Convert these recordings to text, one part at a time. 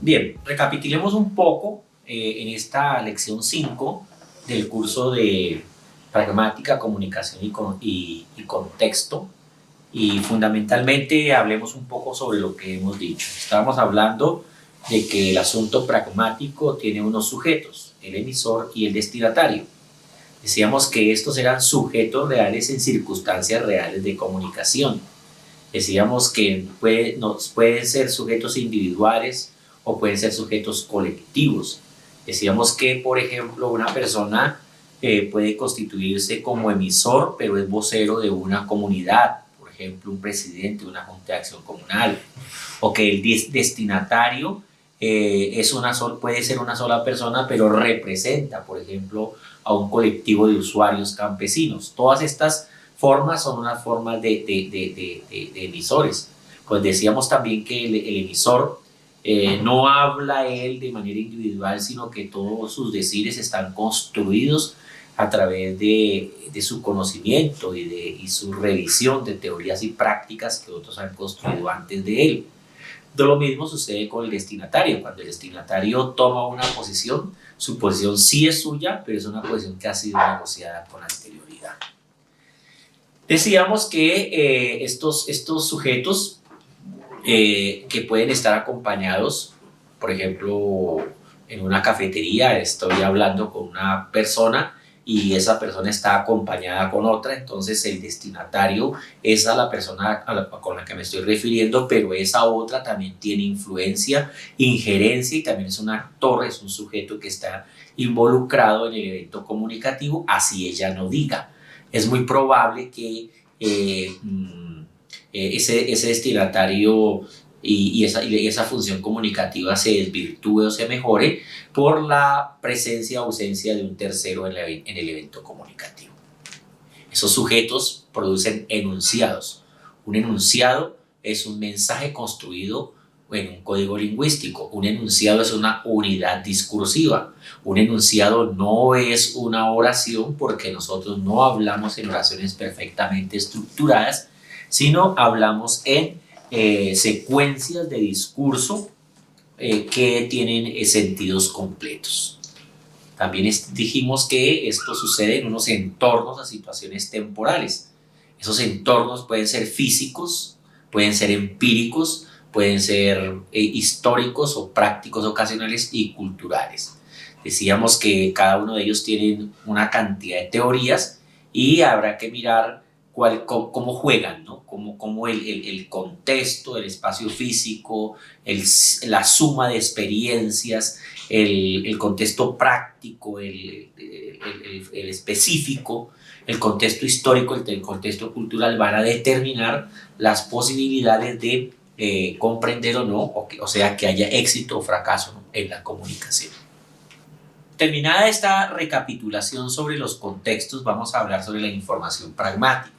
Bien, recapitulemos un poco en esta lección 5 del curso de pragmática, comunicación y contexto. Y fundamentalmente hablemos un poco sobre lo que hemos dicho. Estábamos hablando de que el asunto pragmático tiene unos sujetos, el emisor y el destinatario. Decíamos que estos eran sujetos reales en circunstancias reales de comunicación. Decíamos que pueden ser sujetos individuales o pueden ser sujetos colectivos. Decíamos que, por ejemplo, una persona puede constituirse como emisor, pero es vocero de una comunidad, por ejemplo, un presidente de una junta de acción comunal, o que el destinatario puede ser una sola persona, pero representa, por ejemplo, a un colectivo de usuarios campesinos. Todas estas formas son unas formas de emisores. Pues decíamos también que el emisor no habla él de manera individual, sino que todos sus decires están construidos a través de su conocimiento y su revisión de teorías y prácticas que otros han construido antes de él. Lo mismo sucede con el destinatario. Cuando el destinatario toma una posición, su posición sí es suya, pero es una posición que ha sido negociada con anterioridad. Decíamos que estos sujetos que pueden estar acompañados, por ejemplo, en una cafetería, estoy hablando con una persona y esa persona está acompañada con otra, entonces el destinatario es a la persona con la que me estoy refiriendo, pero esa otra también tiene influencia, injerencia y también es un actor, es un sujeto que está involucrado en el evento comunicativo, así ella no diga. Es muy probable que ese destinatario y esa función comunicativa se desvirtúe o se mejore por la presencia o ausencia de un tercero en el evento comunicativo. Esos sujetos producen enunciados. Un enunciado es un mensaje construido en un código lingüístico. Un enunciado es una unidad discursiva. Un enunciado no es una oración porque nosotros no hablamos en oraciones perfectamente estructuradas, sino hablamos en secuencias de discurso que tienen sentidos completos. También dijimos que esto sucede en unos entornos a situaciones temporales. Esos entornos pueden ser físicos, pueden ser empíricos, pueden ser históricos o prácticos ocasionales y culturales. Decíamos que cada uno de ellos tiene una cantidad de teorías y habrá que mirar cómo juegan, ¿no? Cómo el contexto, el espacio físico, la suma de experiencias, el contexto práctico, el específico, el contexto histórico, el contexto cultural van a determinar las posibilidades de comprender o no, o sea, que haya éxito o fracaso, ¿no?, en la comunicación. Terminada esta recapitulación sobre los contextos, vamos a hablar sobre la información pragmática.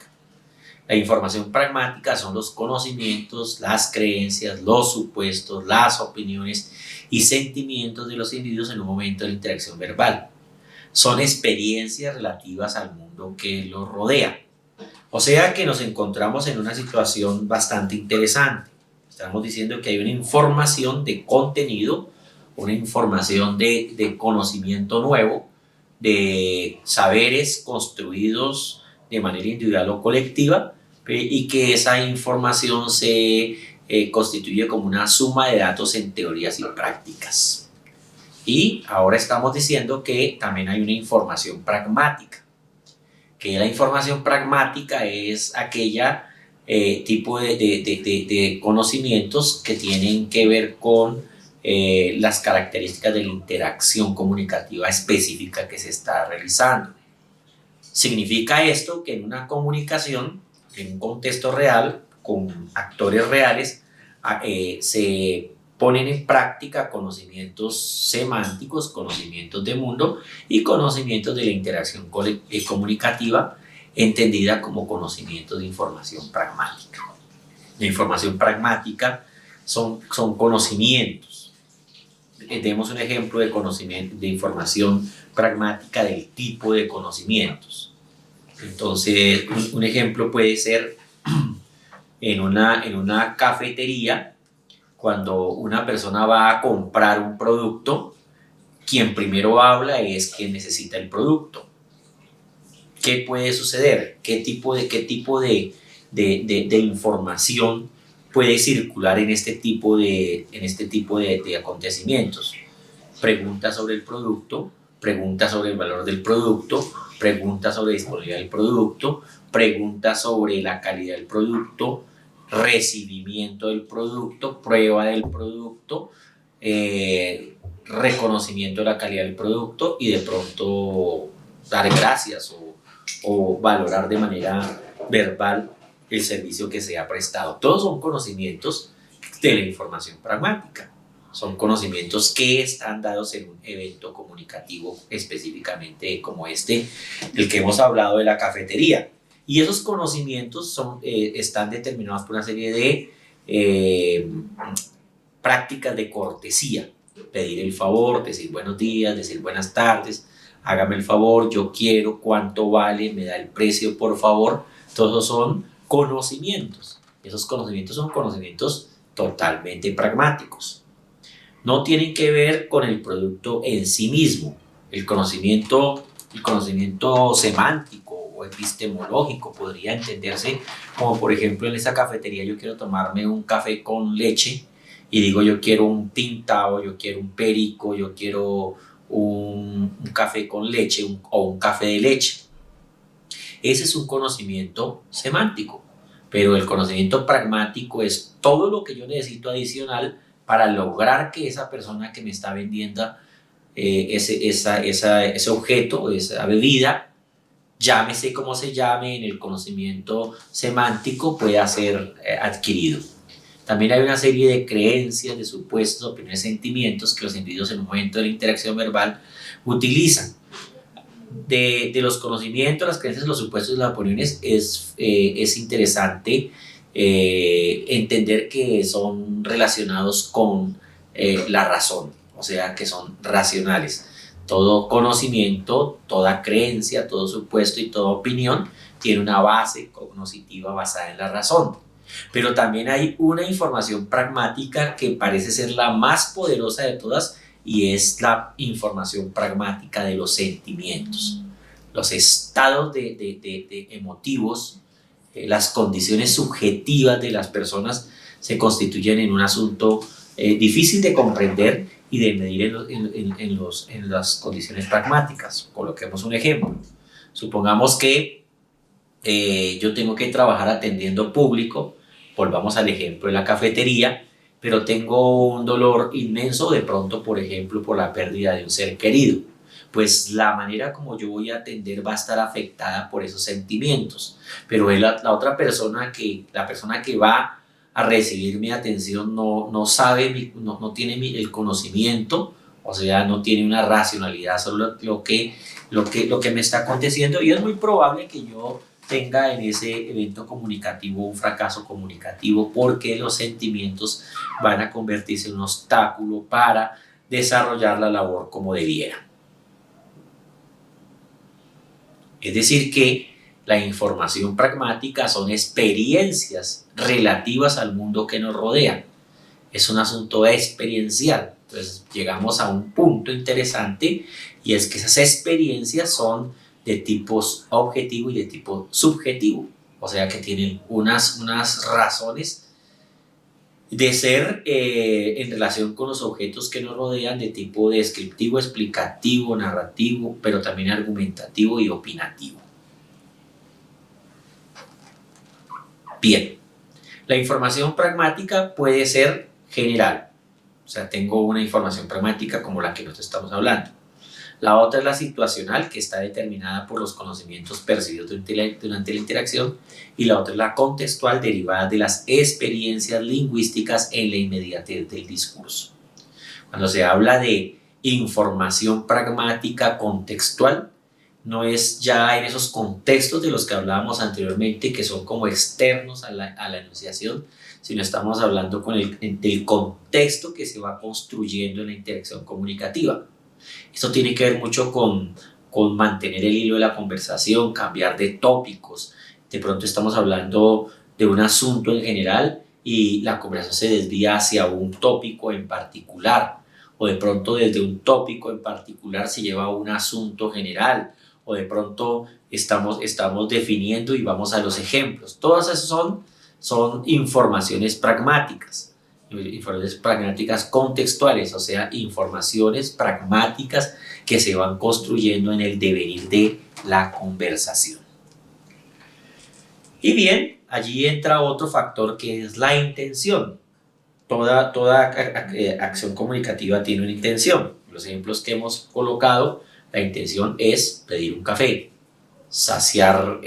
La información pragmática son los conocimientos, las creencias, los supuestos, las opiniones y sentimientos de los individuos en un momento de la interacción verbal. Son experiencias relativas al mundo que los rodea. O sea que nos encontramos en una situación bastante interesante. Estamos diciendo que hay una información de contenido, una información de conocimiento nuevo, de saberes construidos de manera individual o colectiva, y que esa información se constituye como una suma de datos en teorías y prácticas. Y ahora estamos diciendo que también hay una información pragmática, que la información pragmática es aquella tipo de conocimientos que tienen que ver con las características de la interacción comunicativa específica que se está realizando. Significa esto que en una comunicación, en un contexto real, con actores reales, se ponen en práctica conocimientos semánticos, conocimientos de mundo y conocimientos de la interacción comunicativa, entendida como conocimientos de información pragmática. La información pragmática son conocimientos. Demos un ejemplo de conocimiento, de información pragmática del tipo de conocimientos. Entonces, un ejemplo puede ser en una cafetería cuando una persona va a comprar un producto, quien primero habla es quien necesita el producto. ¿Qué puede suceder? ¿Qué tipo de información puede circular en este tipo de acontecimientos? Preguntas sobre el producto, preguntas sobre el valor del producto, preguntas sobre la disponibilidad del producto, preguntas sobre la calidad del producto, recibimiento del producto, prueba del producto, reconocimiento de la calidad del producto y de pronto dar gracias o valorar de manera verbal el servicio que se ha prestado. Todos son conocimientos de la información pragmática. Son conocimientos que están dados en un evento comunicativo específicamente como este, del que hemos hablado de la cafetería. Y esos conocimientos están determinados por una serie de prácticas de cortesía. Pedir el favor, decir buenos días, decir buenas tardes, hágame el favor, yo quiero, cuánto vale, me da el precio, por favor. Todos son conocimientos. Esos conocimientos son conocimientos totalmente pragmáticos. No tienen que ver con el producto en sí mismo. El conocimiento semántico o epistemológico podría entenderse como, por ejemplo, en esa cafetería yo quiero tomarme un café con leche y digo yo quiero un pintado, yo quiero un perico, yo quiero un café con leche o un café de leche. Ese es un conocimiento semántico, pero el conocimiento pragmático es todo lo que yo necesito adicional para lograr que esa persona que me está vendiendo ese objeto, esa bebida, llámese como se llame, en el conocimiento semántico pueda ser adquirido. También hay una serie de creencias, de supuestos, opiniones, sentimientos que los individuos en un momento de la interacción verbal utilizan. De los conocimientos, las creencias, los supuestos y las opiniones es interesante entender que son relacionados con la razón, o sea que son racionales. Todo conocimiento, toda creencia, todo supuesto y toda opinión tiene una base cognitiva basada en la razón. Pero también hay una información pragmática que parece ser la más poderosa de todas y es la información pragmática de los sentimientos, los estados de emotivos, las condiciones subjetivas de las personas se constituyen en un asunto difícil de comprender y de medir en las condiciones pragmáticas. Coloquemos un ejemplo. Supongamos que yo tengo que trabajar atendiendo público, volvamos al ejemplo de la cafetería, pero tengo un dolor inmenso de pronto, por ejemplo, por la pérdida de un ser querido. Pues la manera como yo voy a atender va a estar afectada por esos sentimientos. Pero la otra persona la persona que va a recibir mi atención no sabe, no tiene el conocimiento, o sea, no tiene una racionalidad sobre lo que me está aconteciendo, y es muy probable que yo tenga en ese evento comunicativo un fracaso comunicativo porque los sentimientos van a convertirse en un obstáculo para desarrollar la labor como debiera. Es decir, que la información pragmática son experiencias relativas al mundo que nos rodea. Es un asunto experiencial. Entonces llegamos a un punto interesante y es que esas experiencias son de tipo objetivo y de tipo subjetivo. O sea que tienen unas razones de ser en relación con los objetos que nos rodean de tipo descriptivo, explicativo, narrativo, pero también argumentativo y opinativo. Bien, la información pragmática puede ser general, o sea, tengo una información pragmática como la que nos estamos hablando. La otra es la situacional, que está determinada por los conocimientos percibidos durante la interacción, y la otra es la contextual, derivada de las experiencias lingüísticas en la inmediatez del discurso. Cuando se habla de información pragmática contextual, no es ya en esos contextos de los que hablábamos anteriormente, que son como externos a la enunciación, sino estamos hablando del contexto que se va construyendo en la interacción comunicativa. Esto tiene que ver mucho con mantener el hilo de la conversación, cambiar de tópicos. De pronto estamos hablando de un asunto en general y la conversación se desvía hacia un tópico en particular, o de pronto desde un tópico en particular se lleva a un asunto general, o de pronto estamos definiendo y vamos a los ejemplos. Todas esas son informaciones pragmáticas contextuales, o sea, informaciones pragmáticas que se van construyendo en el devenir de la conversación. Y bien, allí entra otro factor que es la intención. Toda acción comunicativa tiene una intención. Los ejemplos que hemos colocado, la intención es pedir un café, saciar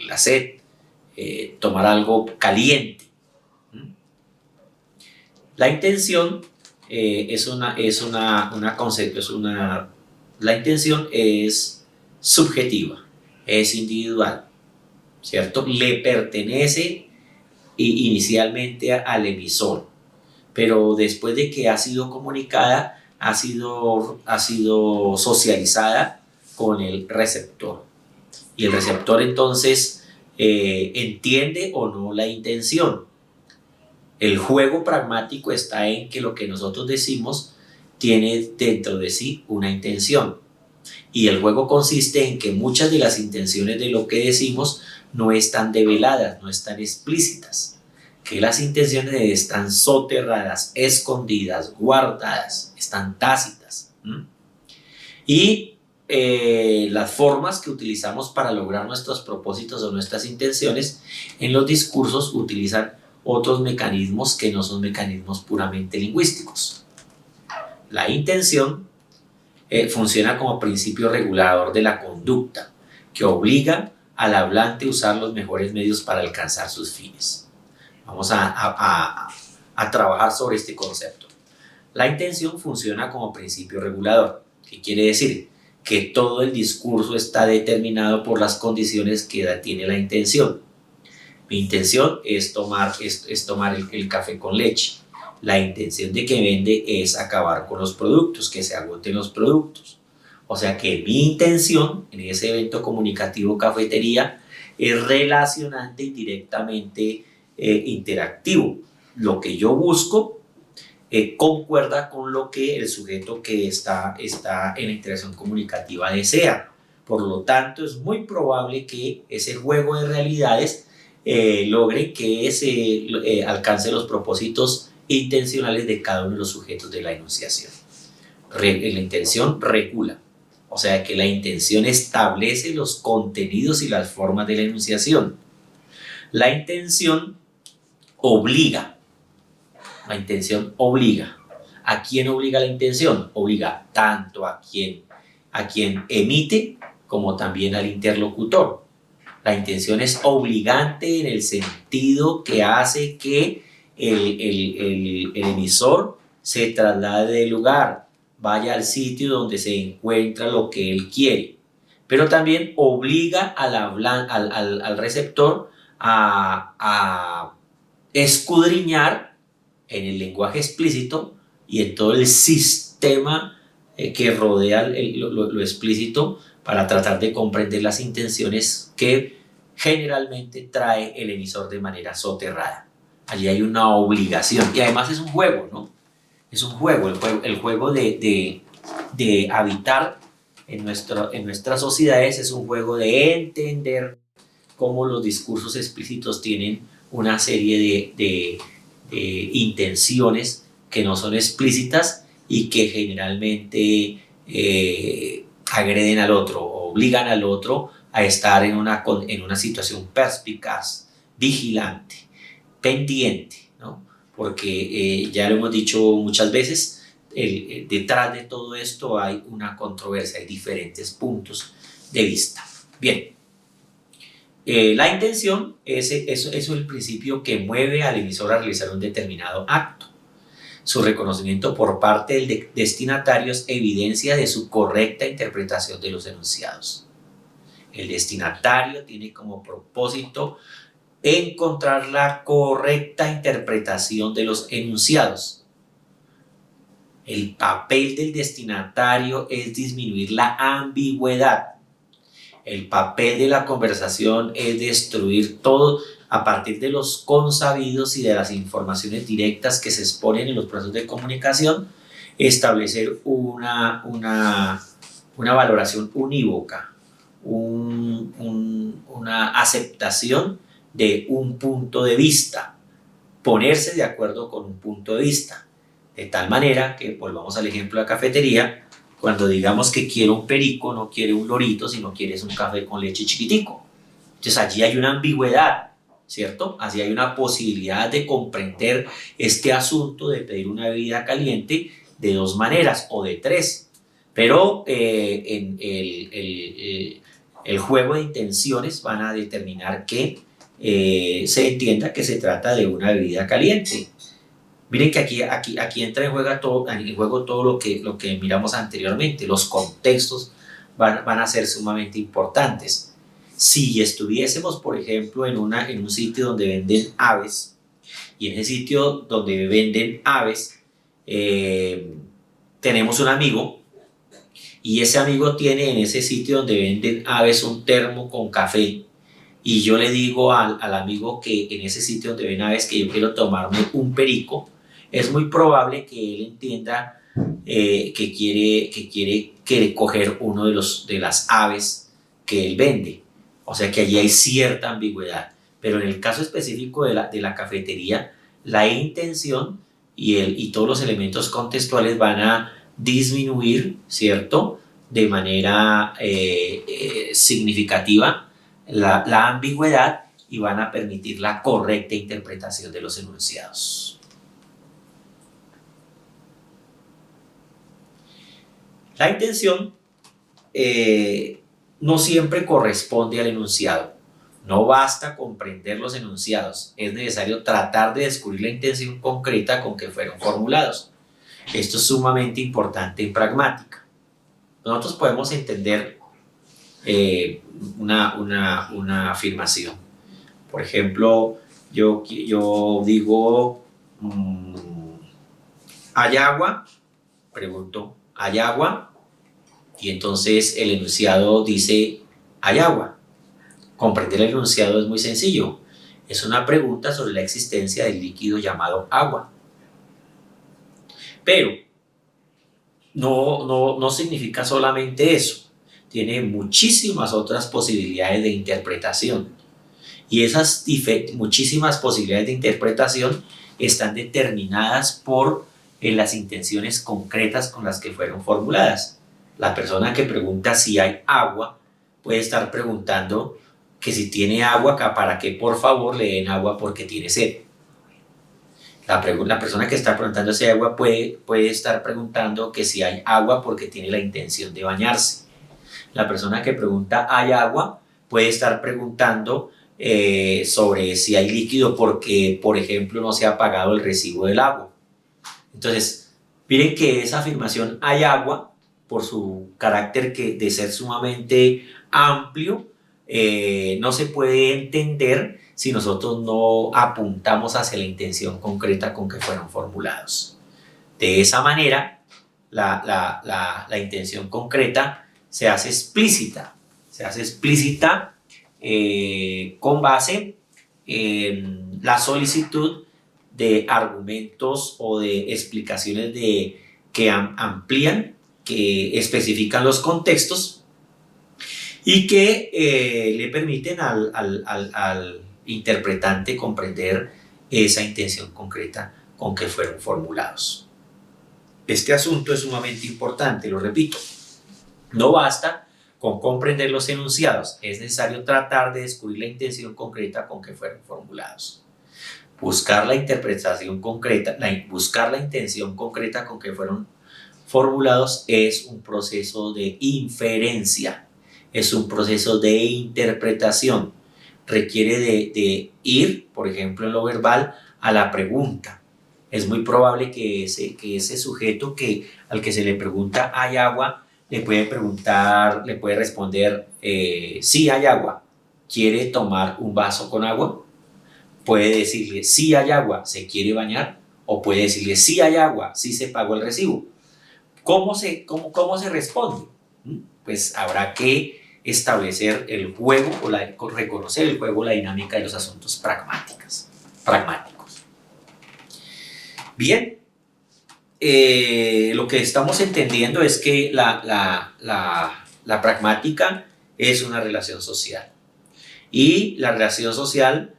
la sed, tomar algo caliente. La intención la intención es subjetiva, es individual, ¿cierto? Le pertenece inicialmente al emisor, pero después de que ha sido comunicada, ha sido socializada con el receptor. Y el receptor entonces entiende o no la intención. El juego pragmático está en que lo que nosotros decimos tiene dentro de sí una intención. Y el juego consiste en que muchas de las intenciones de lo que decimos no están develadas, no están explícitas, que las intenciones están soterradas, escondidas, guardadas, están tácitas. Y las formas que utilizamos para lograr nuestros propósitos o nuestras intenciones en los discursos utilizan otros mecanismos que no son mecanismos puramente lingüísticos. La intención funciona como principio regulador de la conducta, que obliga al hablante a usar los mejores medios para alcanzar sus fines. Vamos a trabajar sobre este concepto. La intención funciona como principio regulador. ¿Qué quiere decir? Que todo el discurso está determinado por las condiciones que tiene la intención. Mi intención es tomar el café con leche. La intención de que vende es acabar con los productos, que se agoten los productos. O sea que mi intención en ese evento comunicativo cafetería es relacionante y directamente interactivo. Lo que yo busco concuerda con lo que el sujeto que está en la interacción comunicativa desea. Por lo tanto, es muy probable que ese juego de realidades logre que se alcance los propósitos intencionales de cada uno de los sujetos de la enunciación. La intención regula, o sea que la intención establece los contenidos y las formas de la enunciación. La intención obliga. La intención obliga. ¿A quién obliga la intención? Obliga tanto a quien emite como también al interlocutor. La intención es obligante en el sentido que hace que el emisor se traslade del lugar, vaya al sitio donde se encuentra lo que él quiere, pero también obliga al receptor a escudriñar en el lenguaje explícito y en todo el sistema que rodea lo explícito para tratar de comprender las intenciones que generalmente trae el emisor de manera soterrada. Allí hay una obligación y además es un juego, ¿no? Es un juego, el juego de habitar en nuestras sociedades es un juego de entender cómo los discursos explícitos tienen una serie de intenciones que no son explícitas y que generalmente agreden al otro, obligan al otro a estar en una situación perspicaz, vigilante, pendiente, ¿no? Porque ya lo hemos dicho muchas veces, detrás de todo esto hay una controversia, hay diferentes puntos de vista. Bien, la intención es el principio que mueve al emisor a realizar un determinado acto. Su reconocimiento por parte del destinatario es evidencia de su correcta interpretación de los enunciados. El destinatario tiene como propósito encontrar la correcta interpretación de los enunciados. El papel del destinatario es disminuir la ambigüedad. El papel de la conversación es destruir todo a partir de los consabidos y de las informaciones directas que se exponen en los procesos de comunicación, establecer una valoración unívoca, una aceptación de un punto de vista, ponerse de acuerdo con un punto de vista, de tal manera que, volvamos al ejemplo de la cafetería, cuando digamos que quiero un perico, no quiere un lorito, sino quieres un café con leche chiquitico. Entonces allí hay una ambigüedad, ¿cierto? Allí hay una posibilidad de comprender este asunto de pedir una bebida caliente de dos maneras o de tres. Pero en el juego de intenciones van a determinar que se entienda que se trata de una bebida caliente. Miren que aquí entra en juego todo lo que miramos anteriormente. Los contextos van a ser sumamente importantes. Si estuviésemos, por ejemplo, en un sitio donde venden aves, y en ese sitio donde venden aves tenemos un amigo, y ese amigo tiene en ese sitio donde venden aves un termo con café, y yo le digo al amigo que en ese sitio donde ven aves que yo quiero tomarme un perico, es muy probable que él entienda que quiere coger uno de las aves que él vende. O sea que allí hay cierta ambigüedad. Pero en el caso específico de la cafetería, la intención y todos los elementos contextuales van a disminuir, ¿cierto?, de manera significativa la ambigüedad, y van a permitir la correcta interpretación de los enunciados. La intención no siempre corresponde al enunciado. No basta comprender los enunciados, es necesario tratar de descubrir la intención concreta con que fueron formulados. Esto es sumamente importante en pragmática. Nosotros podemos entender una afirmación. Por ejemplo, yo digo, ¿hay agua? Pregunto, ¿hay agua? Y entonces el enunciado dice, ¿hay agua? Comprender el enunciado es muy sencillo. Es una pregunta sobre la existencia del líquido llamado agua. Pero no significa solamente eso. Tiene muchísimas otras posibilidades de interpretación. Y esas muchísimas posibilidades de interpretación están determinadas por las intenciones concretas con las que fueron formuladas. La persona que pregunta si hay agua puede estar preguntando que si tiene agua, para que por favor le den agua porque tiene sed. La persona que está preguntando si hay agua puede estar preguntando que si hay agua porque tiene la intención de bañarse. La persona que pregunta ¿hay agua? Puede estar preguntando sobre si hay líquido porque, por ejemplo, no se ha pagado el recibo del agua. Entonces, miren que esa afirmación ¿hay agua?, por su carácter de ser sumamente amplio, no se puede entender si nosotros no apuntamos hacia la intención concreta con que fueron formulados. De esa manera, la intención concreta se hace explícita con base en la solicitud de argumentos o de explicaciones que amplían, que especifican los contextos y que le permiten al interpretante comprender esa intención concreta con que fueron formulados. Este asunto es sumamente importante, lo repito. No basta con comprender los enunciados, es necesario tratar de descubrir la intención concreta con que fueron formulados. Buscar la interpretación concreta, buscar la intención concreta con que fueron formulados es un proceso de inferencia, es un proceso de interpretación. Requiere de ir, por ejemplo, en lo verbal, a la pregunta. Es muy probable que ese sujeto al que se le pregunta ¿hay agua?, le puede responder sí hay agua, ¿quiere tomar un vaso con agua? Puede decirle sí hay agua, ¿se quiere bañar? O puede decirle sí hay agua, sí se pagó el recibo. ¿Cómo se responde? Pues habrá que establecer el juego o reconocer el juego, la dinámica de los asuntos pragmáticos. Bien, lo que estamos entendiendo es que la pragmática es una relación social. Y la relación social,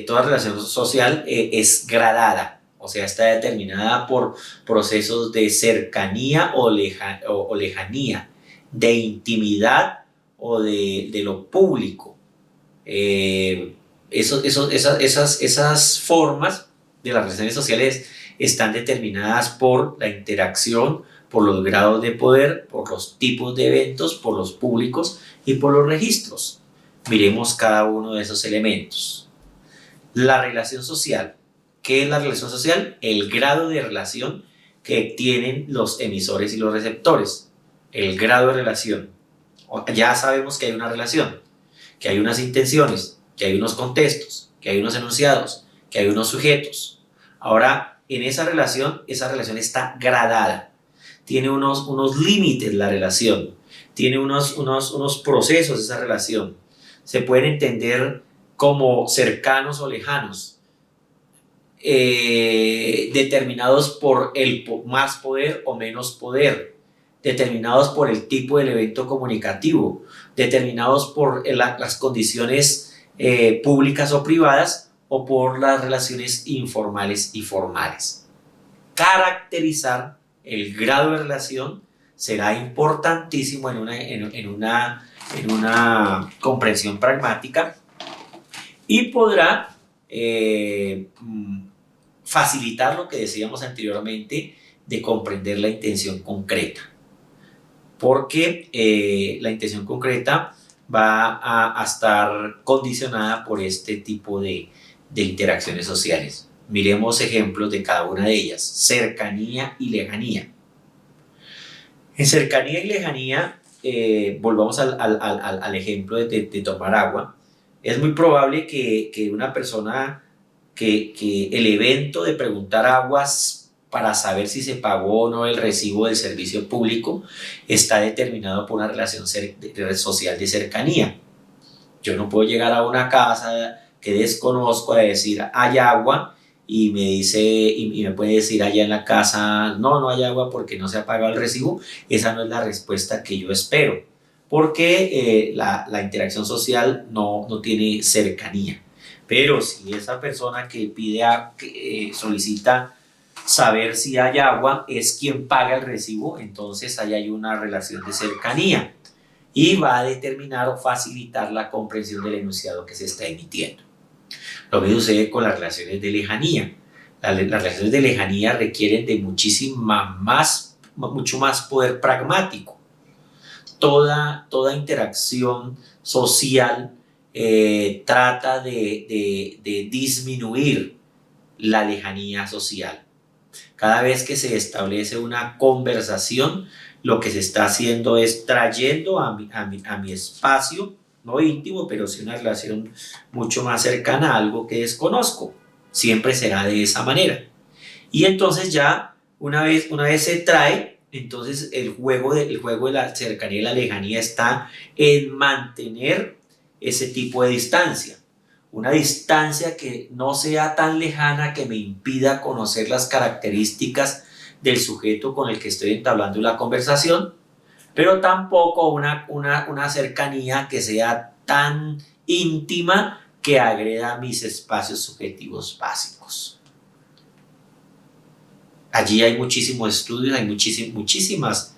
toda relación social es gradada, o sea, está determinada por procesos de cercanía o lejanía, de intimidad o de lo público. Esas formas de las relaciones sociales están determinadas por la interacción, por los grados de poder, por los tipos de eventos, por los públicos y por los registros. Miremos cada uno de esos elementos. La relación social. ¿Qué es la relación social? El grado de relación que tienen los emisores y los receptores. El grado de relación. Ya sabemos que hay una relación, que hay unas intenciones, que hay unos contextos, que hay unos enunciados, que hay unos sujetos. Ahora, en esa relación está gradada. Tiene unos límites la relación. Tiene unos procesos esa relación. Se pueden entender como cercanos o lejanos, determinados por el más poder o menos poder, determinados por el tipo del evento comunicativo, determinados por las condiciones públicas o privadas o por las relaciones informales y formales. Caracterizar el grado de relación será importantísimo en una comprensión pragmática y podrá facilitar lo que decíamos anteriormente de comprender la intención concreta, porque la intención concreta va a estar condicionada por este tipo de interacciones sociales. Miremos ejemplos de cada una de ellas. Cercanía y lejanía. En cercanía y lejanía, volvamos al ejemplo de tomar agua. Es muy probable que una persona, que el evento de preguntar aguas para saber si se pagó o no el recibo del servicio público está determinado por una relación social de cercanía. Yo no puedo llegar a una casa que desconozco a decir hay agua y me puede decir allá en la casa no hay agua porque no se ha pagado el recibo. Esa no es la respuesta que yo espero, porque la interacción social no tiene cercanía. Pero si esa persona que solicita saber si hay agua es quien paga el recibo, entonces ahí hay una relación de cercanía y va a determinar o facilitar la comprensión del enunciado que se está emitiendo. Lo mismo sucede con las relaciones de lejanía. Las relaciones de lejanía requieren de mucho más poder pragmático. Toda interacción social trata de disminuir la lejanía social. Cada vez que se establece una conversación, lo que se está haciendo es trayendo a mi espacio, no íntimo, pero sí una relación mucho más cercana a algo que desconozco. Siempre será de esa manera. Y entonces ya, una vez se trae, entonces el juego de la cercanía y la lejanía está en mantener ese tipo de distancia. Una distancia que no sea tan lejana que me impida conocer las características del sujeto con el que estoy entablando la conversación, pero tampoco una cercanía que sea tan íntima que agreda mis espacios subjetivos básicos. Allí hay muchísimos estudios, hay muchísimas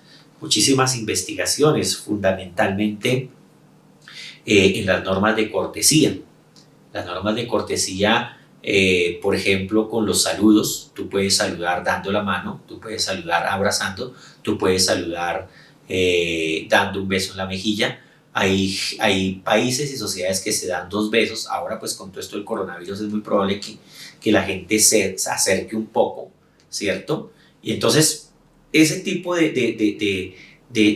investigaciones, fundamentalmente en las normas de cortesía. Las normas de cortesía, por ejemplo, con los saludos, tú puedes saludar dando la mano, tú puedes saludar abrazando, tú puedes saludar dando un beso en la mejilla. Hay países y sociedades que se dan 2 besos. Ahora, pues con todo esto del coronavirus es muy probable que la gente se acerque un poco, ¿cierto? Y entonces ese tipo de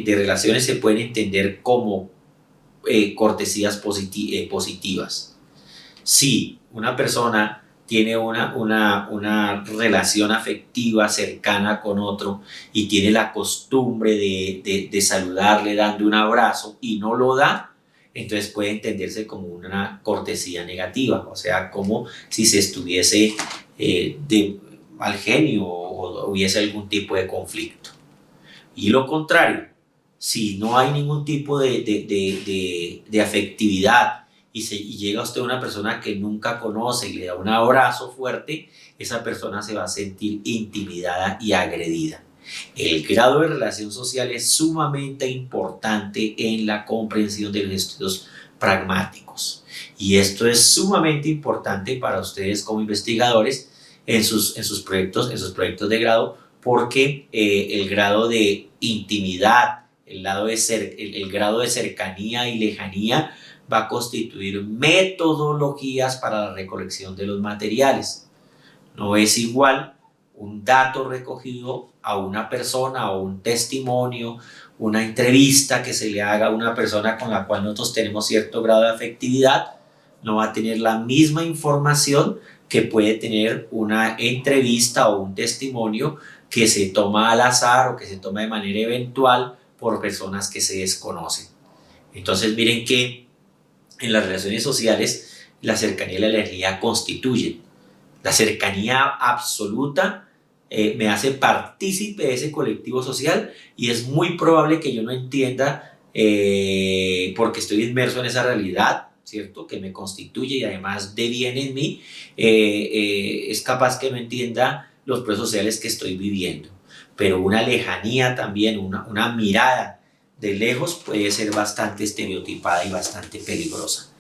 relaciones se pueden entender como cortesías positivas. Si una persona tiene una relación afectiva cercana con otro y tiene la costumbre de saludarle dando un abrazo y no lo da, entonces puede entenderse como una cortesía negativa, o sea, como si se estuviese de mal genio o hubiese algún tipo de conflicto. Y lo contrario, si no hay ningún tipo de afectividad y llega usted a una persona que nunca conoce y le da un abrazo fuerte, esa persona se va a sentir intimidada y agredida. El grado de relación social es sumamente importante en la comprensión de los estudios pragmáticos. Y esto es sumamente importante para ustedes como investigadores en sus proyectos de grado, porque el grado de intimidad, el grado de cercanía y lejanía va a constituir metodologías para la recolección de los materiales. No es igual un dato recogido a una persona o un testimonio, una entrevista que se le haga a una persona con la cual nosotros tenemos cierto grado de afectividad, no va a tener la misma información que puede tener una entrevista o un testimonio que se toma al azar o que se toma de manera eventual por personas que se desconocen. Entonces miren que en las relaciones sociales la cercanía y la lejanía constituyen. La cercanía absoluta me hace partícipe de ese colectivo social y es muy probable que yo no entienda porque estoy inmerso en esa realidad, ¿cierto? Que me constituye y además deviene en mí, es capaz que no entienda los procesos sociales que estoy viviendo. Pero una lejanía también, una mirada de lejos puede ser bastante estereotipada y bastante peligrosa.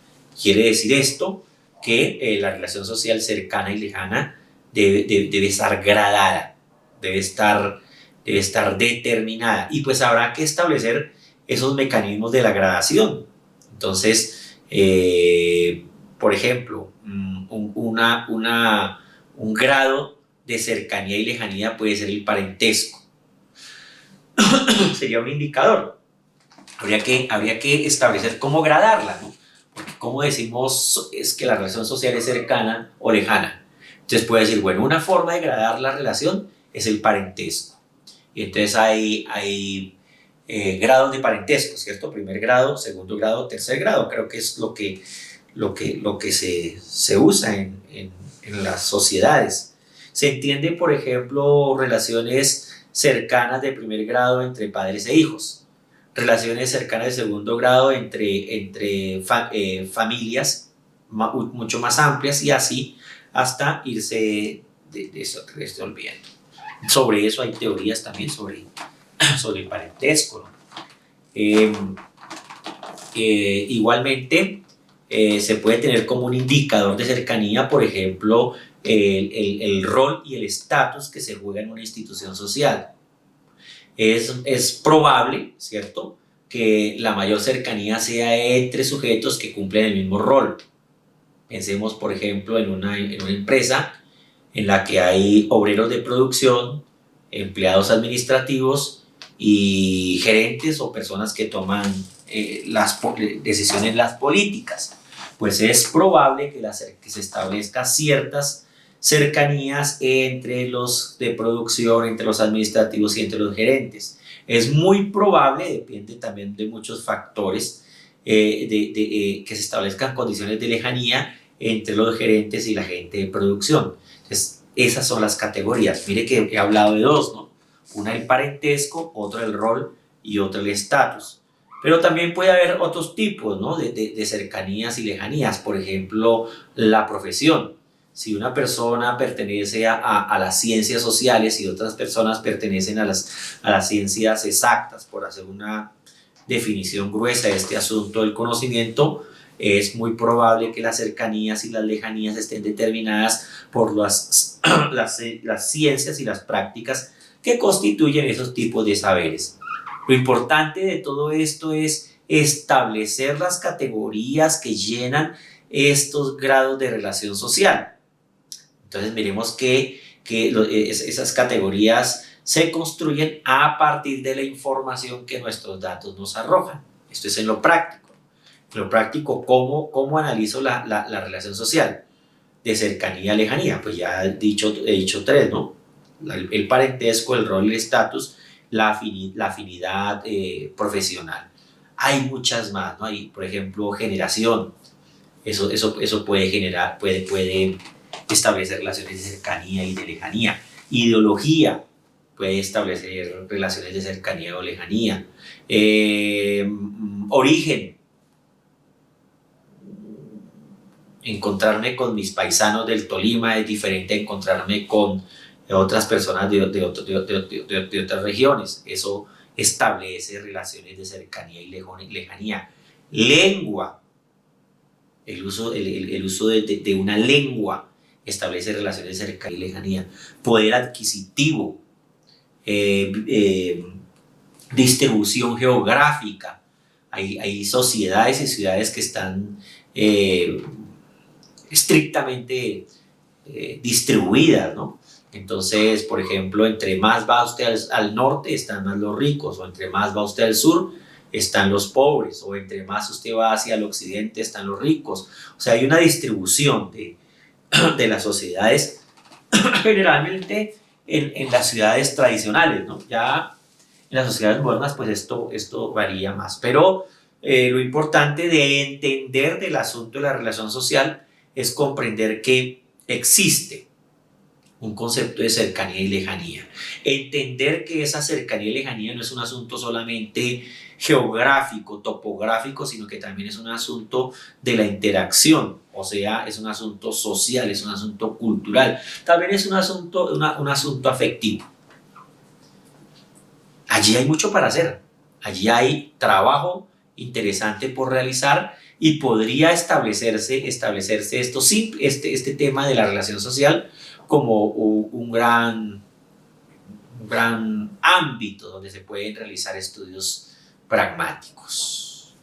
Quiere decir esto que la relación social cercana y lejana debe estar gradada, debe estar determinada, y pues habrá que establecer esos mecanismos de la gradación. Entonces, por ejemplo, un grado de cercanía y lejanía puede ser el parentesco. Sería un indicador. Habría que establecer cómo gradarla, ¿no? Porque cómo decimos es que la relación social es cercana o lejana. Entonces puede decir, bueno, una forma de gradar la relación es el parentesco. Y entonces hay grados de parentesco, ¿cierto? Primer grado, segundo grado, tercer grado. Creo que es lo que se usa en las sociedades. Se entiende, por ejemplo, relaciones cercanas de primer grado entre padres e hijos, relaciones cercanas de segundo grado entre familias mucho más amplias, y así hasta irse olvidando. Sobre eso hay teorías también sobre el parentesco, ¿no? Igualmente se puede tener como un indicador de cercanía, por ejemplo, el rol y el estatus que se juega en una institución social. Es probable, ¿cierto?, que la mayor cercanía sea entre sujetos que cumplen el mismo rol. Pensemos, por ejemplo, en una empresa en la que hay obreros de producción, empleados administrativos y gerentes o personas que toman las decisiones, las políticas. Pues es probable que se establezca ciertas cercanías entre los de producción, entre los administrativos y entre los gerentes. Es muy probable, depende también de muchos factores, que se establezcan condiciones de lejanía entre los gerentes y la gente de producción. Entonces, esas son las categorías. Mire que he hablado de dos, ¿no? Una el parentesco, otra el rol y otra el estatus. Pero también puede haber otros tipos, ¿no?, de cercanías y lejanías. Por ejemplo, la profesión. Si una persona pertenece a las ciencias sociales y otras personas pertenecen a las ciencias exactas, por hacer una definición gruesa de este asunto del conocimiento, es muy probable que las cercanías y las lejanías estén determinadas por las ciencias y las prácticas que constituyen esos tipos de saberes. Lo importante de todo esto es establecer las categorías que llenan estos grados de relación social. Entonces miremos que esas categorías se construyen a partir de la información que nuestros datos nos arrojan. Esto es en lo práctico. En lo práctico, ¿cómo analizo la relación social? de cercanía, lejanía. Pues ya he dicho tres, ¿no? El parentesco, el rol y el estatus, la afinidad profesional. Hay muchas más, ¿no? Hay, por ejemplo, generación. Eso puede generar, puede establecer relaciones de cercanía y de lejanía. Ideología puede establecer relaciones de cercanía o lejanía. Origen. Encontrarme con mis paisanos del Tolima es diferente a encontrarme con otras personas de otras regiones. Eso establece relaciones de cercanía y lejanía. Lengua. El uso de una lengua establece relaciones de cercanía y lejanía. Poder adquisitivo. Distribución geográfica. Hay sociedades y ciudades que están estrictamente distribuidas, ¿no? Entonces, por ejemplo, entre más va usted al norte están más los ricos, o entre más va usted al sur están los pobres, o entre más usted va hacia el occidente están los ricos. O sea, hay una distribución de las sociedades generalmente en las ciudades tradicionales, ¿no? Ya en las sociedades modernas, pues esto varía más. Pero lo importante de entender del asunto de la relación social es comprender que existe un concepto de cercanía y lejanía. Entender que esa cercanía y lejanía no es un asunto solamente geográfico, topográfico, sino que también es un asunto de la interacción, o sea, es un asunto social, es un asunto cultural, también es un asunto afectivo. Allí hay mucho para hacer, allí hay trabajo interesante por realizar y podría establecerse este tema de la relación social como un gran ámbito donde se pueden realizar estudios pragmáticos.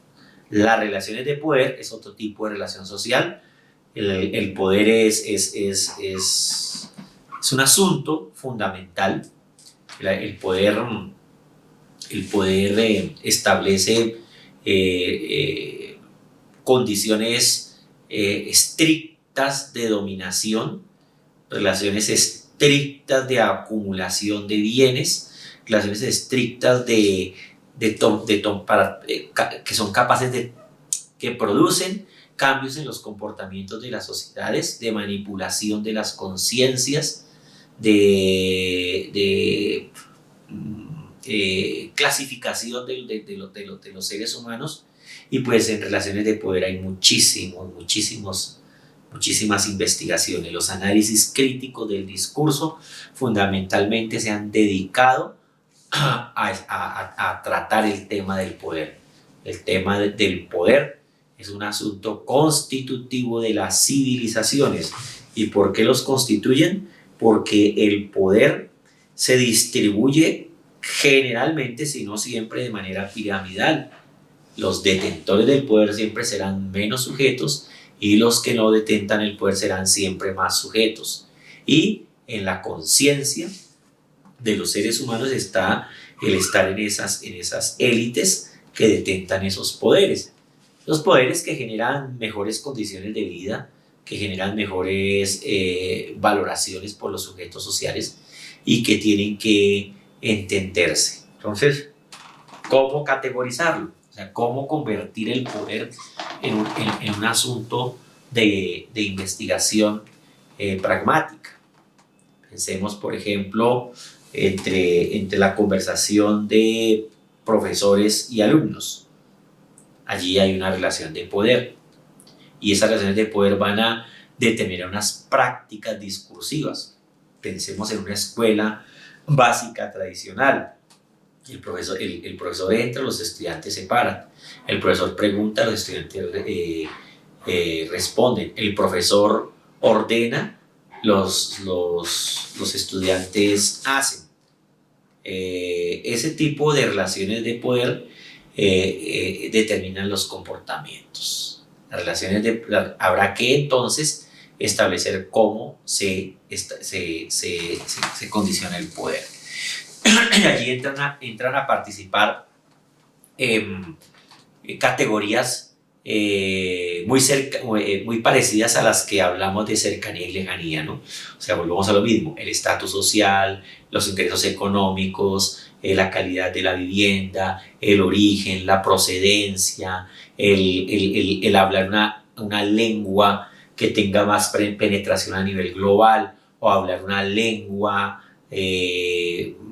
Las relaciones de poder es otro tipo de relación social. El poder es un asunto fundamental. El poder establece condiciones estrictas de dominación, relaciones estrictas de acumulación de bienes, relaciones estrictas que son capaces que producen cambios en los comportamientos de las sociedades, de manipulación de las conciencias, de clasificación de los seres humanos. Y pues en relaciones de poder hay muchísimas investigaciones. Los análisis críticos del discurso fundamentalmente se han dedicado a tratar el tema del poder. El tema del poder es un asunto constitutivo de las civilizaciones. ¿Y por qué los constituyen? Porque el poder se distribuye generalmente, si no siempre, de manera piramidal. Los detentores del poder siempre serán menos sujetos y los que no detentan el poder serán siempre más sujetos. Y en la conciencia de los seres humanos está el estar en esas élites que detentan esos poderes. Los poderes que generan mejores condiciones de vida, que generan mejores valoraciones por los sujetos sociales y que tienen que entenderse. Entonces, ¿cómo categorizarlo? O sea, ¿cómo convertir el poder en un asunto de investigación pragmática? Pensemos, por ejemplo, entre la conversación de profesores y alumnos. Allí hay una relación de poder y esas relaciones de poder van a determinar unas prácticas discursivas. Pensemos en una escuela básica tradicional. El profesor entra, los estudiantes se paran. El profesor pregunta, los estudiantes responden. El profesor ordena, los estudiantes hacen. Ese tipo de relaciones de poder determinan los comportamientos. Habrá que entonces establecer cómo se condiciona el poder. Y allí entran a participar categorías muy parecidas a las que hablamos de cercanía y lejanía, ¿no? O sea, volvemos a lo mismo, el estatus social, los ingresos económicos, la calidad de la vivienda, el origen, la procedencia, el hablar una lengua que tenga más penetración a nivel global, o hablar una lengua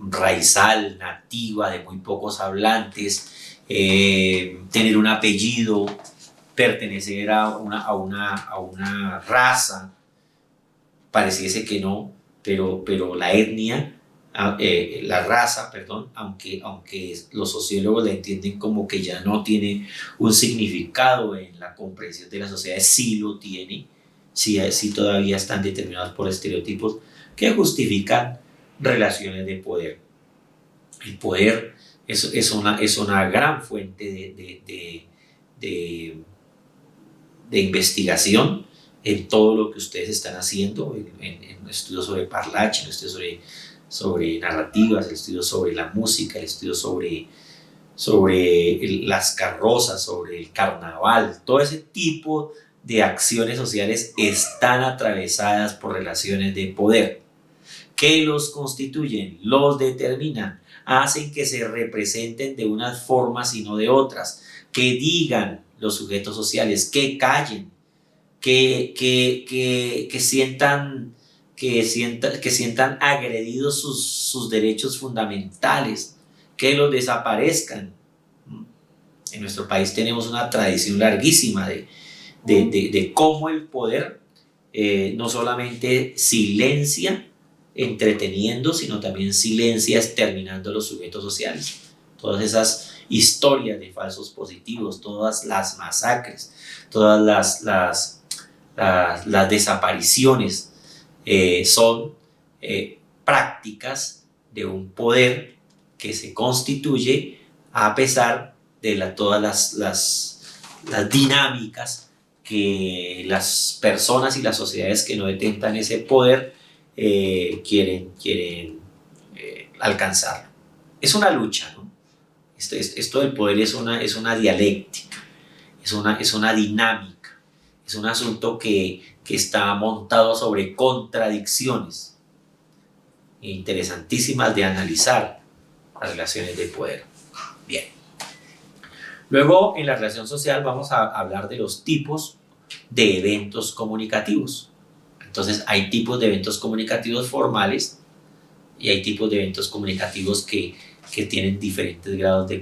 raizal, nativa, de muy pocos hablantes, tener un apellido, pertenecer a una raza, pareciese que no, pero la etnia, la raza, perdón, aunque los sociólogos la entienden como que ya no tiene un significado en la comprensión de la sociedad, sí lo tiene, sí todavía están determinados por estereotipos que justifican relaciones de poder. El poder es una gran fuente de de investigación en todo lo que ustedes están haciendo, en estudios sobre parlache, en estudios sobre narrativas, el estudio sobre la música, el estudio sobre las carrozas, sobre el carnaval, todo ese tipo de acciones sociales están atravesadas por relaciones de poder. ¿Qué los constituyen? Los determinan, hacen que se representen de unas formas y no de otras, que digan los sujetos sociales, que callen, que sientan agredidos sus derechos fundamentales, que los desaparezcan. En nuestro país tenemos una tradición larguísima de cómo el poder no solamente silencia entreteniendo, sino también silencia exterminando los sujetos sociales. Todas esas historias de falsos positivos, todas las masacres, todas las desapariciones son prácticas de un poder que se constituye a pesar de todas las dinámicas que las personas y las sociedades que no detentan ese poder quieren alcanzar. Es una lucha, ¿no? Esto del poder es una dialéctica, es una dinámica, es un asunto que está montado sobre contradicciones interesantísimas de analizar las relaciones de poder. Bien. Luego, en la relación social vamos a hablar de los tipos de eventos comunicativos. Entonces, hay tipos de eventos comunicativos formales y hay tipos de eventos comunicativos que tienen diferentes grados de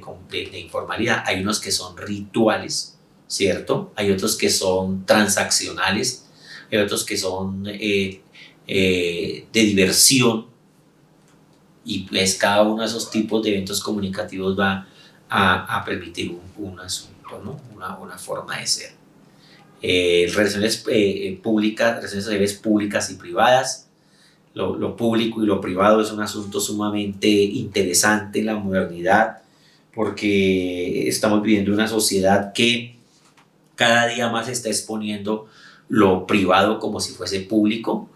informalidad. Hay unos que son rituales, ¿cierto? Hay otros que son transaccionales, hay otros que son de diversión, y pues cada uno de esos tipos de eventos comunicativos va a permitir un asunto, ¿no? Una forma de ser. Relaciones públicas, relaciones sociales públicas y privadas. Lo público y lo privado es un asunto sumamente interesante en la modernidad, porque estamos viviendo una sociedad que cada día más está exponiendo lo privado como si fuese público,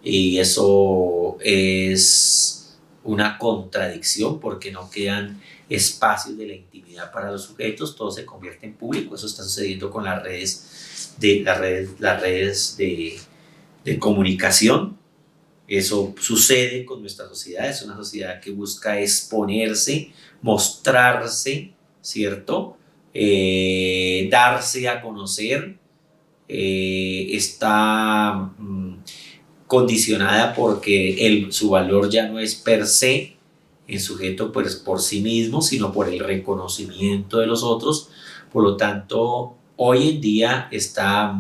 y eso es una contradicción porque no quedan espacios de la intimidad para los sujetos, todo se convierte en público. Eso está sucediendo con las redes de comunicación. Eso sucede con nuestra sociedad. Es una sociedad que busca exponerse, mostrarse, ¿cierto? Darse a conocer. Está condicionada porque su valor ya no es per se el sujeto pues, por sí mismo, sino por el reconocimiento de los otros. Por lo tanto, hoy en día está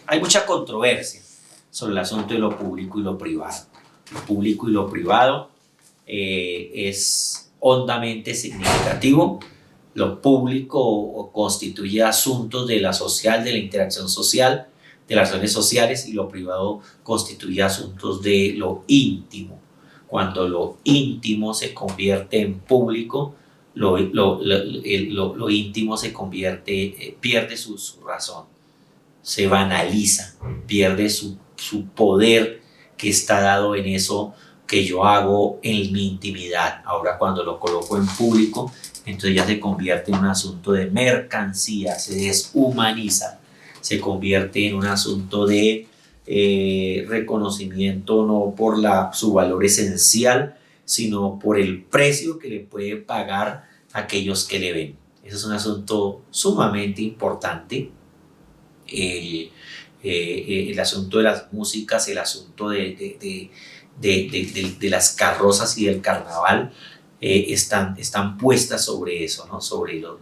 hay mucha controversia sobre el asunto de lo público y lo privado. Lo público y lo privado es hondamente significativo. Lo público constituye asuntos de la social, de la interacción social, de las relaciones sociales, y lo privado constituye asuntos de lo íntimo. Cuando lo íntimo se convierte en público, lo íntimo se convierte, pierde su razón, se banaliza, pierde su poder que está dado en eso que yo hago en mi intimidad. Ahora, cuando lo coloco en público, entonces ya se convierte en un asunto de mercancía, se deshumaniza, se convierte en un asunto de reconocimiento no por su valor esencial, sino por el precio que le puede pagar a aquellos que le ven. Eso es un asunto sumamente importante. El asunto de las músicas, el asunto de las carrozas y del carnaval están puestas sobre eso, ¿no? Sobre lo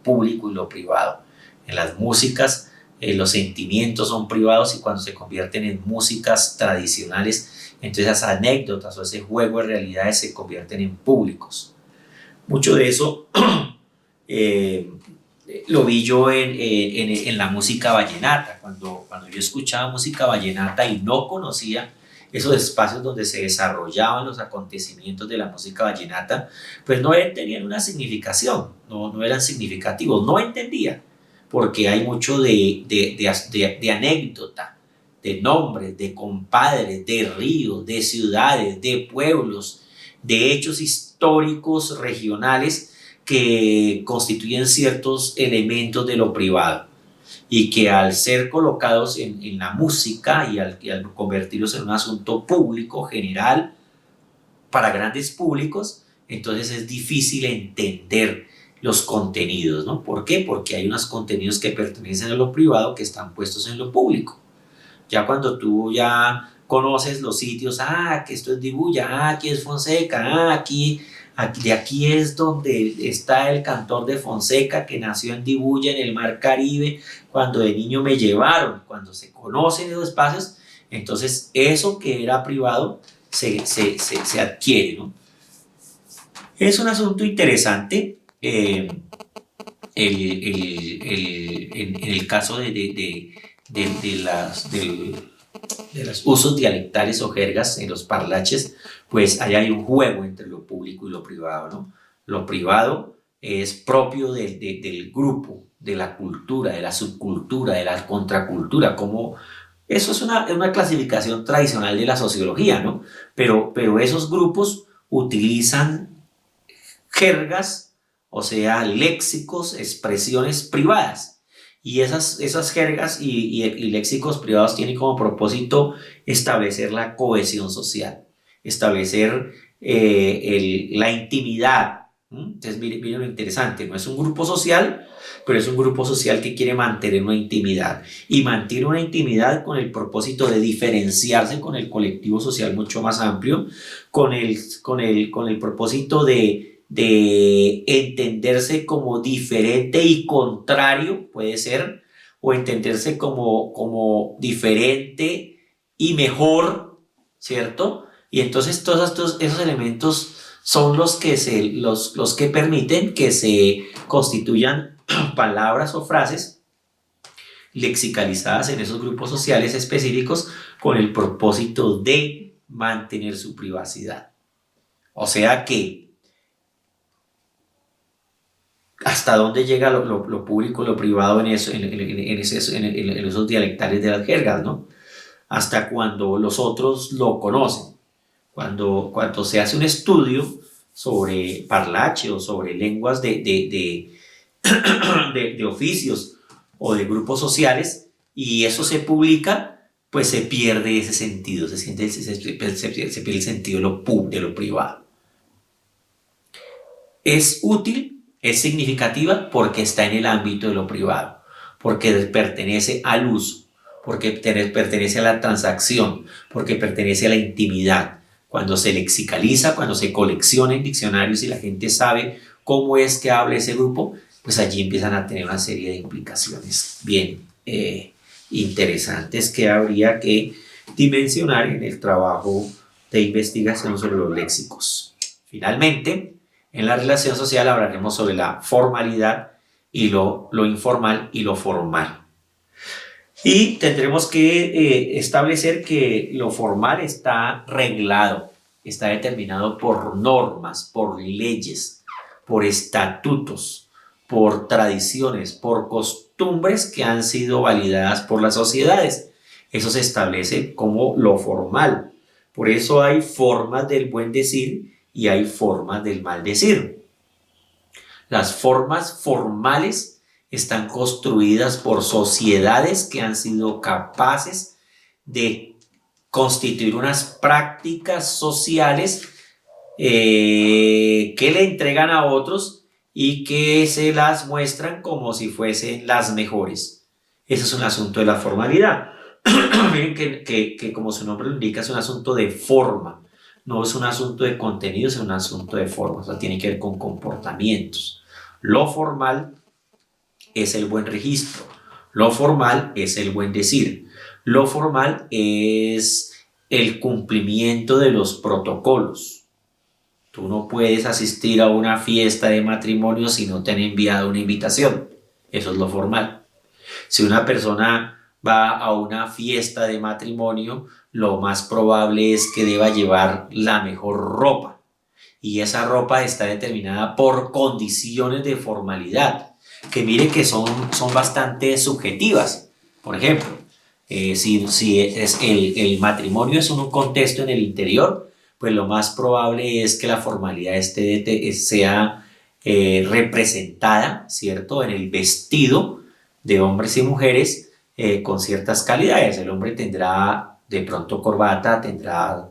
público y lo privado. En las músicas los sentimientos son privados y cuando se convierten en músicas tradicionales, entonces esas anécdotas o ese juego de realidades se convierten en públicos. Mucho de eso lo vi yo en la música vallenata. Cuando yo escuchaba música vallenata y no conocía esos espacios donde se desarrollaban los acontecimientos de la música vallenata, pues no tenían una significación, no eran significativos, no entendía, porque hay mucho de anécdota, de nombres, de compadres, de ríos, de ciudades, de pueblos, de hechos históricos regionales que constituyen ciertos elementos de lo privado y que al ser colocados en la música y al convertirlos en un asunto público, general, para grandes públicos, entonces es difícil entender los contenidos, ¿no? ¿Por qué? Porque hay unos contenidos que pertenecen a lo privado que están puestos en lo público. Ya cuando tú ya conoces los sitios, que esto es Dibuya, aquí es Fonseca, de aquí es donde está el cantor de Fonseca que nació en Dibuya, en el Mar Caribe, cuando de niño me llevaron, cuando se conocen esos espacios, entonces eso que era privado se adquiere, ¿no? Es un asunto interesante. En el caso de los usos dialectales o jergas en los parlaches, pues ahí hay un juego entre lo público y lo privado, ¿no? Lo privado es propio del grupo, de la cultura, de la subcultura, de la contracultura, como eso es una clasificación tradicional de la sociología, ¿no? Pero esos grupos utilizan jergas, o sea, léxicos, expresiones privadas. Y esas jergas y léxicos privados tienen como propósito establecer la cohesión social, establecer la intimidad. Entonces, miren lo interesante, no es un grupo social, pero es un grupo social que quiere mantener una intimidad. Y mantiene una intimidad con el propósito de diferenciarse con el colectivo social mucho más amplio, con el propósito de entenderse como diferente y contrario, puede ser, o entenderse como diferente y mejor, ¿cierto? Y entonces todos esos elementos son los que permiten que se constituyan palabras o frases lexicalizadas en esos grupos sociales específicos con el propósito de mantener su privacidad. O sea que hasta dónde llega lo público, lo privado en esos dialectales de las jergas, ¿no? Hasta cuando los otros lo conocen. Cuando se hace un estudio sobre parlache o sobre lenguas de oficios o de grupos sociales y eso se publica, pues se pierde ese sentido, se pierde el sentido de lo privado. Es útil, es significativa porque está en el ámbito de lo privado, porque pertenece al uso, porque pertenece a la transacción, porque pertenece a la intimidad. Cuando se lexicaliza, cuando se colecciona en diccionarios y la gente sabe cómo es que habla ese grupo, pues allí empiezan a tener una serie de implicaciones bien interesantes que habría que dimensionar en el trabajo de investigación sobre los léxicos. Finalmente, en la relación social hablaremos sobre la formalidad y lo informal y lo formal. Y tendremos que establecer que lo formal está reglado, está determinado por normas, por leyes, por estatutos, por tradiciones, por costumbres que han sido validadas por las sociedades. Eso se establece como lo formal. Por eso hay formas del buen decir y hay formas del mal decir. Las formas formales están construidas por sociedades que han sido capaces de constituir unas prácticas sociales que le entregan a otros y que se las muestran como si fuesen las mejores. Ese es un asunto de la formalidad. Miren que como su nombre lo indica, es un asunto de forma, no es un asunto de contenido, es un asunto de forma, o sea, tiene que ver con comportamientos. Lo formal es el buen registro, lo formal es el buen decir, lo formal es el cumplimiento de los protocolos. Tú no puedes asistir a una fiesta de matrimonio si no te han enviado una invitación. Eso es lo formal. Si una persona va a una fiesta de matrimonio, lo más probable es que deba llevar la mejor ropa. Y esa ropa está determinada por condiciones de formalidad, que mire que son bastante subjetivas. Por ejemplo, si es el matrimonio es un contexto en el interior, pues lo más probable es que la formalidad sea representada, ¿cierto?, en el vestido de hombres y mujeres con ciertas calidades. El hombre tendrá de pronto corbata, tendrá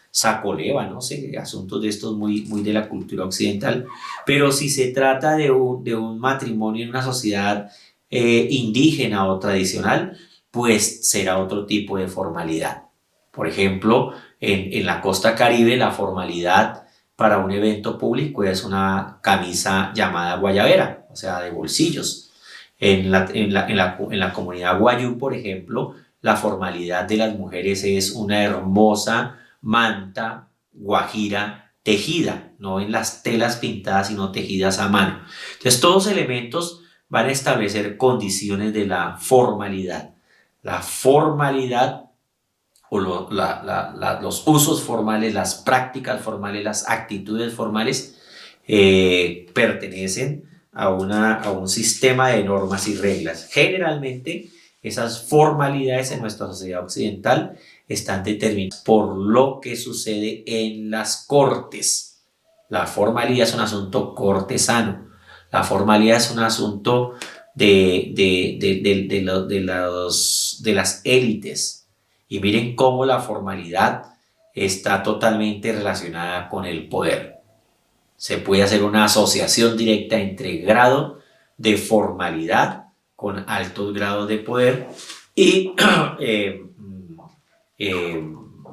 saco leva, no sé, asuntos de estos muy de la cultura occidental. Pero si se trata de un matrimonio en una sociedad indígena o tradicional, pues será otro tipo de formalidad. Por ejemplo, en la costa caribe, la formalidad para un evento público es una camisa llamada guayabera, o sea, de bolsillos. En la comunidad guayú, por ejemplo, la formalidad de las mujeres es una hermosa manta guajira tejida, no en las telas pintadas, sino tejidas a mano. Entonces, todos los elementos van a establecer condiciones de la formalidad. La formalidad o los usos formales, las prácticas formales, las actitudes formales pertenecen a un sistema de normas y reglas. Generalmente, esas formalidades en nuestra sociedad occidental están determinadas por lo que sucede en las cortes. La formalidad es un asunto cortesano. La formalidad es un asunto de las élites. Y miren cómo la formalidad está totalmente relacionada con el poder. Se puede hacer una asociación directa entre grado de formalidad con altos grados de poder y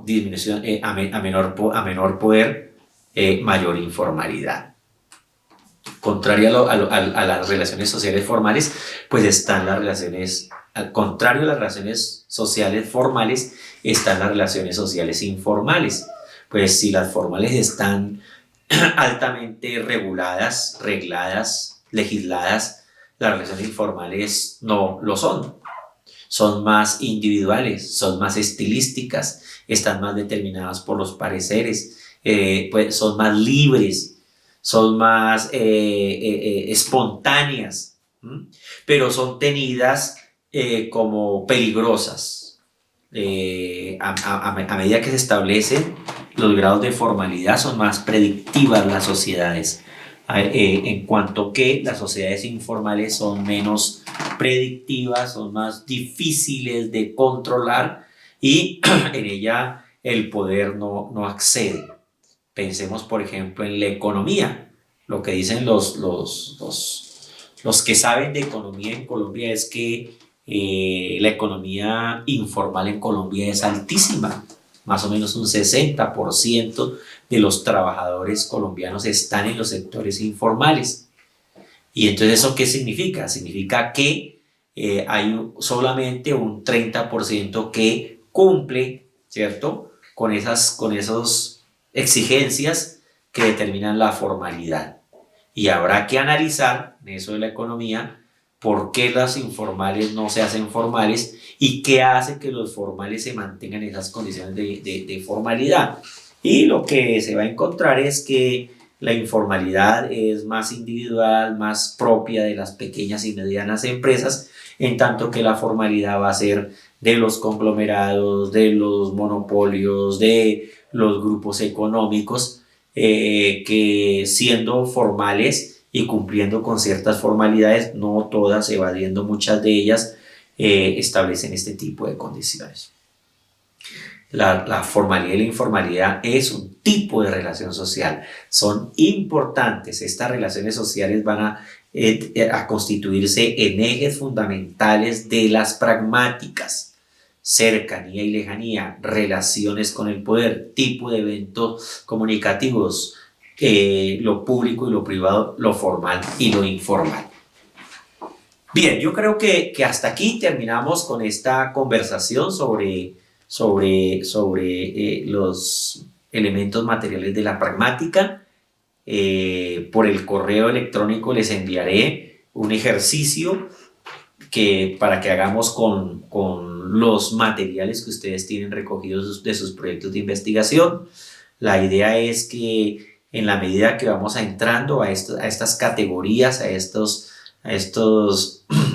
disminución a menor poder, mayor informalidad. Contrario a las relaciones sociales formales, pues están las relaciones, al contrario a las relaciones sociales formales, están las relaciones sociales informales. Pues si las formales están altamente reguladas, regladas, legisladas, las relaciones informales no lo son. Son más individuales, son más estilísticas, están más determinadas por los pareceres, pues son más libres, son más espontáneas, pero son tenidas como peligrosas. A medida que se establecen los grados de formalidad, son más predictivas las sociedades, en cuanto que las sociedades informales son menos predictivas, son más difíciles de controlar y en ella el poder no accede. Pensemos, por ejemplo, en la economía. Lo que dicen los que saben de economía en Colombia es que la economía informal en Colombia es altísima. Más o menos un 60% de los trabajadores colombianos están en los sectores informales. ¿Y entonces eso qué significa? Significa que hay solamente un 30% que cumple, ¿cierto?, con esas exigencias que determinan la formalidad. Y habrá que analizar, en eso de la economía, por qué las informales no se hacen formales y qué hace que los formales se mantengan en esas condiciones de formalidad. Y lo que se va a encontrar es que la informalidad es más individual, más propia de las pequeñas y medianas empresas, en tanto que la formalidad va a ser de los conglomerados, de los monopolios, de los grupos económicos, que siendo formales y cumpliendo con ciertas formalidades, no todas, evadiendo muchas de ellas, establecen este tipo de condiciones. La formalidad y la informalidad es un tipo de relación social, son importantes. Estas relaciones sociales van a constituirse en ejes fundamentales de las pragmáticas: cercanía y lejanía, relaciones con el poder, tipo de eventos comunicativos, lo público y lo privado, lo formal y lo informal. Bien, yo creo que hasta aquí terminamos con esta conversación sobre los elementos materiales de la pragmática. Por el correo electrónico les enviaré un ejercicio para que hagamos con los materiales que ustedes tienen recogidos de sus proyectos de investigación. La idea es que en la medida que vamos entrando a estas categorías, a estos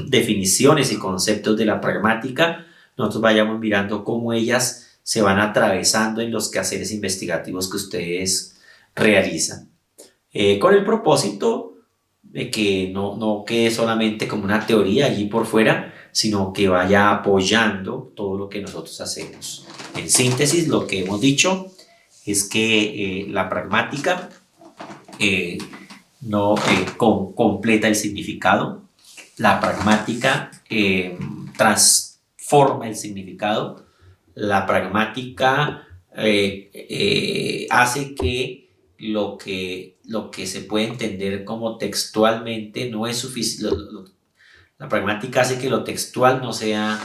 definiciones y conceptos de la pragmática, nosotros vayamos mirando cómo ellas se van atravesando en los quehaceres investigativos que ustedes realizan, con el propósito de que no quede solamente como una teoría allí por fuera, sino que vaya apoyando todo lo que nosotros hacemos. En síntesis, lo que hemos dicho es que la pragmática no completa el significado. La pragmática transforma el significado. La pragmática hace que lo que se puede entender como textualmente no es suficiente. La pragmática hace que lo textual no sea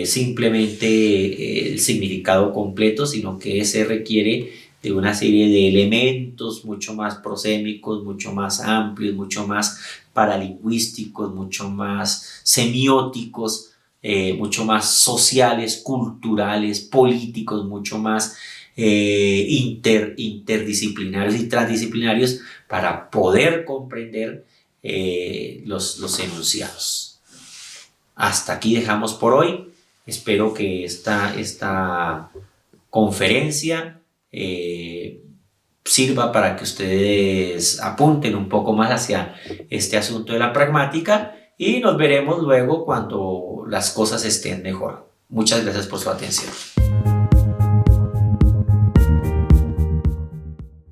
simplemente el significado completo, sino que se requiere de una serie de elementos mucho más prosémicos, mucho más amplios, mucho más paralingüísticos, mucho más semióticos, mucho más sociales, culturales, políticos, mucho más interdisciplinarios y transdisciplinarios para poder comprender los enunciados. Hasta aquí dejamos por hoy. Espero que esta conferencia sirva para que ustedes apunten un poco más hacia este asunto de la pragmática, y nos veremos luego cuando las cosas estén mejor. Muchas gracias por su atención.